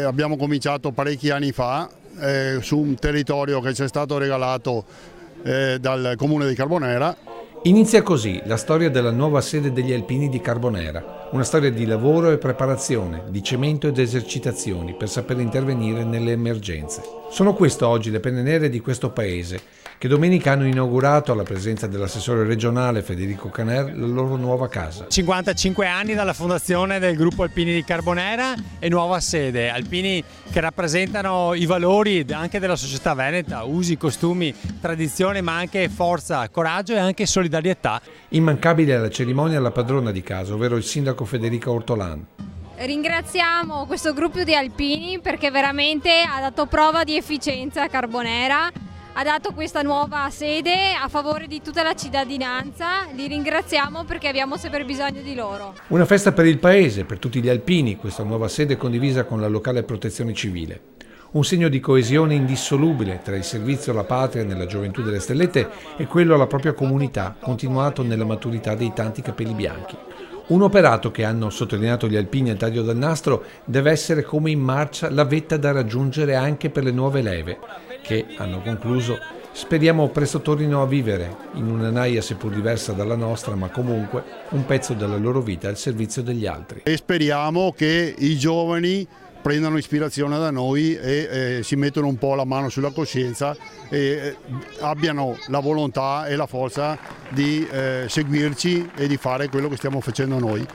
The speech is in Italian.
Abbiamo cominciato parecchi anni fa su un territorio che ci è stato regalato dal comune di Carbonera. Inizia così la storia della nuova sede degli Alpini di Carbonera, una storia di lavoro e preparazione, di cemento ed esercitazioni per saper intervenire nelle emergenze. Sono queste oggi le penne nere di questo paese, che domenica hanno inaugurato, alla presenza dell'assessore regionale Federico Caner, la loro nuova casa. 55 anni dalla fondazione del gruppo Alpini di Carbonera e nuova sede. Alpini che rappresentano i valori anche della società veneta, usi, costumi, tradizione, ma anche forza, coraggio e anche solidarietà. Immancabile alla cerimonia la padrona di casa, ovvero il sindaco Federica Ortolan. Ringraziamo questo gruppo di alpini perché veramente ha dato prova di efficienza a Carbonera, ha dato questa nuova sede a favore di tutta la cittadinanza. Li ringraziamo perché abbiamo sempre bisogno di loro. Una festa per il paese, per tutti gli alpini, questa nuova sede condivisa con la locale protezione civile. Un segno di coesione indissolubile tra il servizio alla patria nella gioventù delle stellette e quello alla propria comunità, continuato nella maturità dei tanti capelli bianchi. Un operato che, hanno sottolineato gli alpini al taglio del nastro, deve essere come in marcia la vetta da raggiungere anche per le nuove leve, che, hanno concluso, speriamo presto tornino a vivere in una naia seppur diversa dalla nostra, ma comunque un pezzo della loro vita al servizio degli altri. E speriamo che i giovani prendano ispirazione da noi e si mettono un po' la mano sulla coscienza e abbiano la volontà e la forza di seguirci e di fare quello che stiamo facendo noi.